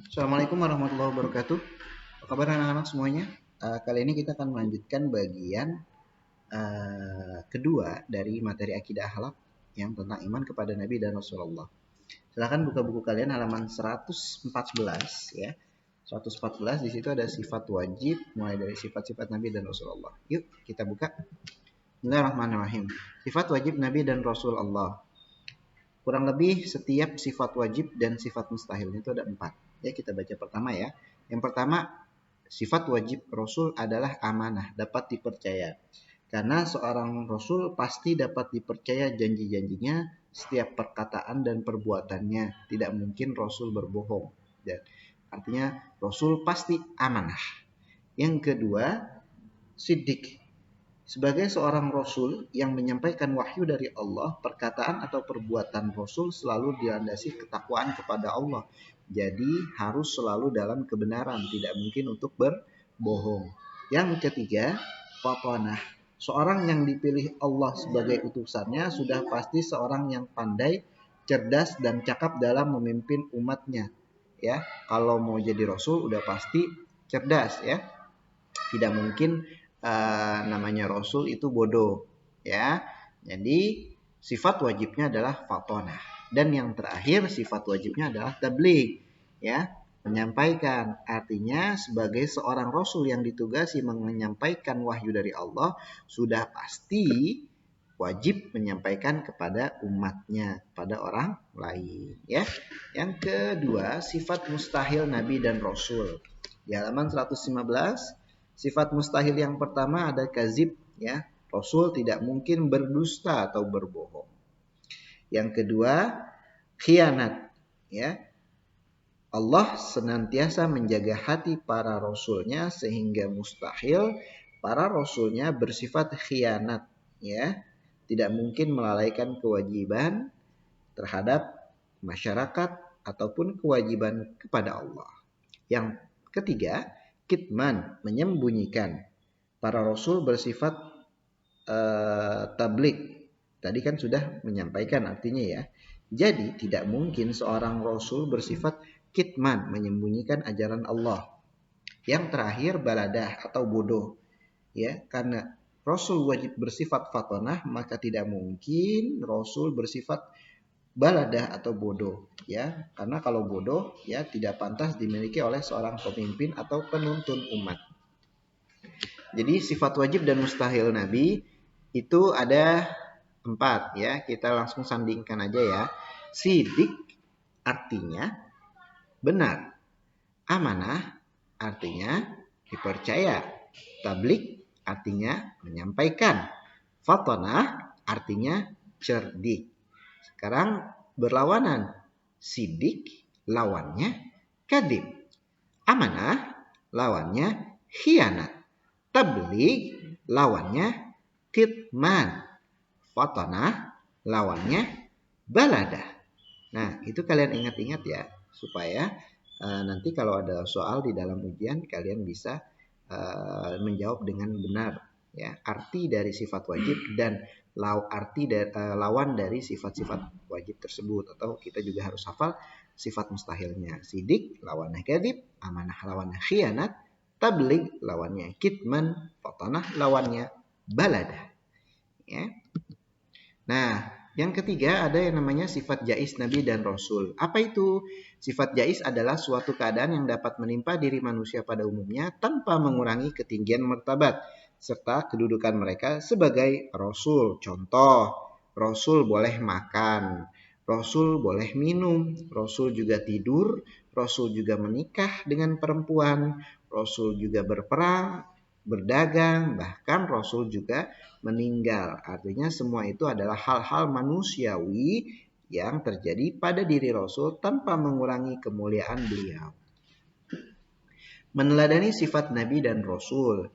Assalamualaikum warahmatullahi wabarakatuh. Apa kabar anak-anak semuanya? Kali ini kita akan melanjutkan bagian kedua dari materi akidah akhlak yang tentang iman kepada Nabi dan Rasulullah. Silahkan buka buku kalian halaman 114 ya. 114 di situ ada sifat wajib mulai dari sifat-sifat Nabi dan Rasulullah. Yuk kita buka. Bismillahirrahmanirrahim. Sifat wajib Nabi dan Rasulullah. Kurang lebih setiap sifat wajib dan sifat mustahil itu ada 4. Ya, kita baca pertama ya. Yang pertama, sifat wajib Rasul adalah amanah, dapat dipercaya. Karena seorang Rasul pasti dapat dipercaya janji-janjinya, setiap perkataan dan perbuatannya. Tidak mungkin Rasul berbohong. Dan artinya Rasul pasti amanah. Yang kedua, siddiq. Sebagai seorang Rasul yang menyampaikan wahyu dari Allah, perkataan atau perbuatan Rasul selalu dilandasi ketakwaan kepada Allah. Jadi harus selalu dalam kebenaran, tidak mungkin untuk berbohong. Yang ketiga, fatonah. Seorang yang dipilih Allah sebagai utusannya sudah pasti seorang yang pandai, cerdas, dan cakap dalam memimpin umatnya. Ya, kalau mau jadi Rasul udah pasti cerdas ya. Tidak mungkin namanya Rasul itu bodoh ya. Jadi sifat wajibnya adalah fatonah. Dan yang terakhir sifat wajibnya adalah tabligh ya, menyampaikan. Artinya sebagai seorang Rasul yang ditugasi menyampaikan wahyu dari Allah sudah pasti wajib menyampaikan kepada umatnya, kepada orang lain ya. Yang kedua, sifat mustahil Nabi dan Rasul. Di halaman 115, sifat mustahil yang pertama ada kazib ya. Rasul tidak mungkin berdusta atau berbohong. Yang kedua, khianat ya. Allah senantiasa menjaga hati para rasulnya sehingga mustahil para rasulnya bersifat khianat ya. Tidak mungkin melalaikan kewajiban terhadap masyarakat ataupun kewajiban kepada Allah. Yang ketiga, kitman, menyembunyikan. Para rasul bersifat tabligh. Tadi kan sudah menyampaikan artinya ya. Jadi tidak mungkin seorang rasul bersifat kitman, menyembunyikan ajaran Allah. Yang terakhir, baladah atau bodoh. Ya, karena rasul wajib bersifat fatonah, maka tidak mungkin rasul bersifat baladah atau bodoh ya, karena kalau bodoh ya tidak pantas dimiliki oleh seorang pemimpin atau penuntun umat. Jadi sifat wajib dan mustahil Nabi itu ada 4 ya, kita langsung sandingkan aja ya. Sidik artinya benar, amanah artinya dipercaya, tabligh artinya menyampaikan, fatonah artinya cerdik. Sekarang berlawanan. Sidik lawannya kadib. Amanah lawannya khianat. Tabligh lawannya kitman. Fatonah lawannya baladah. Nah, itu kalian ingat-ingat ya, supaya nanti kalau ada soal di dalam ujian kalian bisa menjawab dengan benar ya, arti dari sifat wajib dan lawan dari sifat-sifat wajib tersebut. Atau kita juga harus hafal sifat mustahilnya. Sidik lawannya kadhib, amanah lawannya khianat, tabligh lawannya kitman, fatanah lawannya baladah ya. Nah, yang ketiga ada yang namanya sifat jais Nabi dan Rasul. Apa itu? Sifat jais adalah suatu keadaan yang dapat menimpa diri manusia pada umumnya tanpa mengurangi ketinggian martabat serta kedudukan mereka sebagai Rasul. Contoh, Rasul boleh makan, Rasul boleh minum, Rasul juga tidur, Rasul juga menikah dengan perempuan, Rasul juga berperang, berdagang, bahkan Rasul juga meninggal. Artinya semua itu adalah hal-hal manusiawi yang terjadi pada diri Rasul tanpa mengurangi kemuliaan beliau. Meneladani sifat Nabi dan Rasul.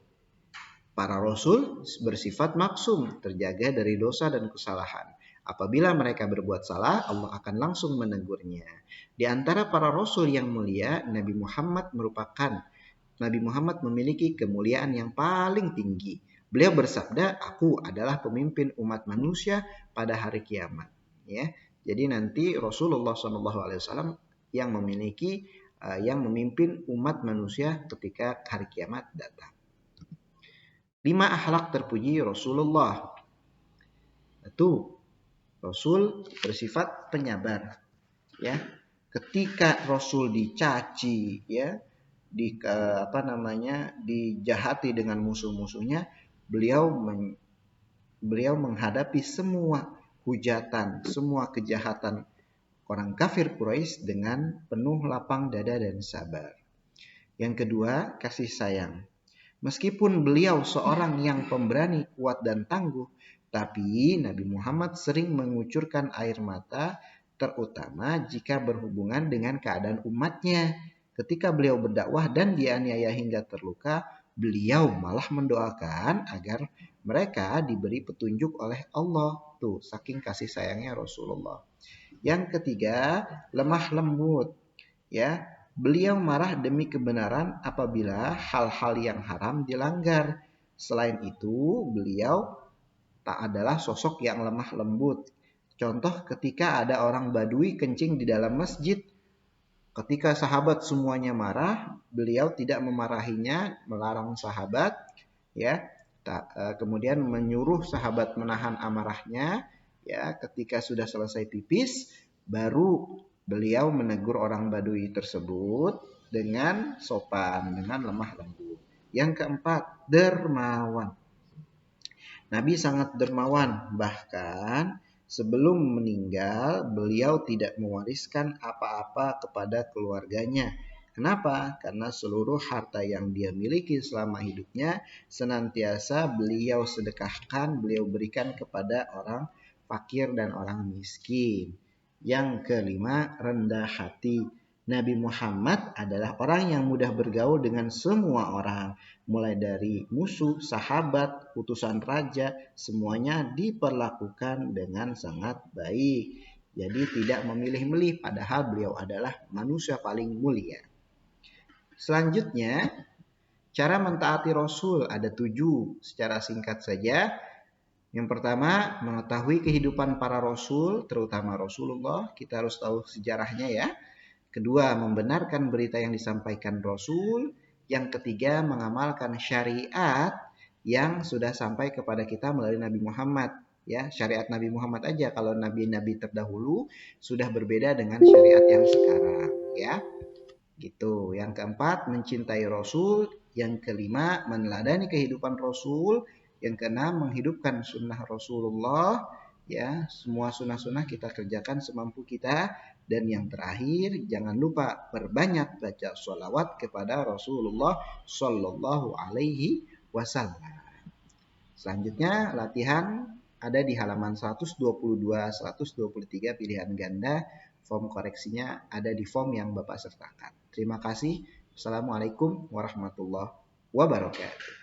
Para Rasul bersifat maksum, terjaga dari dosa dan kesalahan. Apabila mereka berbuat salah, Allah akan langsung menegurnya. Di antara para Rasul yang mulia, Nabi Muhammad memiliki kemuliaan yang paling tinggi. Beliau bersabda, aku adalah pemimpin umat manusia pada hari kiamat. Ya, jadi nanti Rasulullah SAW yang memiliki yang memimpin umat manusia ketika hari kiamat datang. 5 akhlak terpuji Rasulullah. Itu Rasul bersifat penyabar, ya. Ketika Rasul dicaci, ya, dijahati dengan musuh-musuhnya, beliau menghadapi semua hujatan, semua kejahatan orang kafir Quraisy dengan penuh lapang dada dan sabar. Yang kedua, kasih sayang. Meskipun beliau seorang yang pemberani, kuat dan tangguh, tapi Nabi Muhammad sering mengucurkan air mata, terutama jika berhubungan dengan keadaan umatnya. Ketika beliau berdakwah dan dianiaya hingga terluka, beliau malah mendoakan agar mereka diberi petunjuk oleh Allah. Tuh, saking kasih sayangnya Rasulullah. Yang ketiga, lemah lembut. Ya, beliau marah demi kebenaran apabila hal-hal yang haram dilanggar. Selain itu, beliau tak adalah sosok yang lemah lembut. Contoh ketika ada orang Badui kencing di dalam masjid. Ketika sahabat semuanya marah, beliau tidak memarahinya, melarang sahabat, ya. Kemudian menyuruh sahabat menahan amarahnya, ya. Ketika sudah selesai pipis, baru beliau menegur orang Badui tersebut dengan sopan, dengan lemah lembut. Yang keempat, dermawan. Nabi sangat dermawan, bahkan sebelum meninggal beliau tidak mewariskan apa-apa kepada keluarganya. Kenapa? Karena seluruh harta yang dia miliki selama hidupnya senantiasa beliau sedekahkan, beliau berikan kepada orang fakir dan orang miskin. Yang kelima, rendah hati. Nabi Muhammad adalah orang yang mudah bergaul dengan semua orang. Mulai dari musuh, sahabat, utusan raja, semuanya diperlakukan dengan sangat baik. Jadi tidak memilih-milih, padahal beliau adalah manusia paling mulia. Selanjutnya, cara mentaati Rasul ada 7 secara singkat saja. Yang pertama, mengetahui kehidupan para Rasul, terutama Rasulullah. Kita harus tahu sejarahnya ya. Kedua, membenarkan berita yang disampaikan Rasul. Yang ketiga, mengamalkan syariat yang sudah sampai kepada kita melalui Nabi Muhammad. Ya, syariat Nabi Muhammad aja, kalau nabi-nabi terdahulu sudah berbeda dengan syariat yang sekarang. Ya. Gitu. Yang keempat, mencintai Rasul. Yang kelima, meneladani kehidupan Rasul. Yang keenam, menghidupkan sunnah Rasulullah. Ya, semua sunnah-sunnah kita kerjakan semampu kita. Dan yang terakhir, jangan lupa perbanyak baca sholawat kepada Rasulullah Shallallahu Alaihi Wasallam. Selanjutnya, latihan ada di halaman 122-123 pilihan ganda. Form koreksinya ada di form yang Bapak sertakan. Terima kasih. Assalamualaikum warahmatullahi wabarakatuh.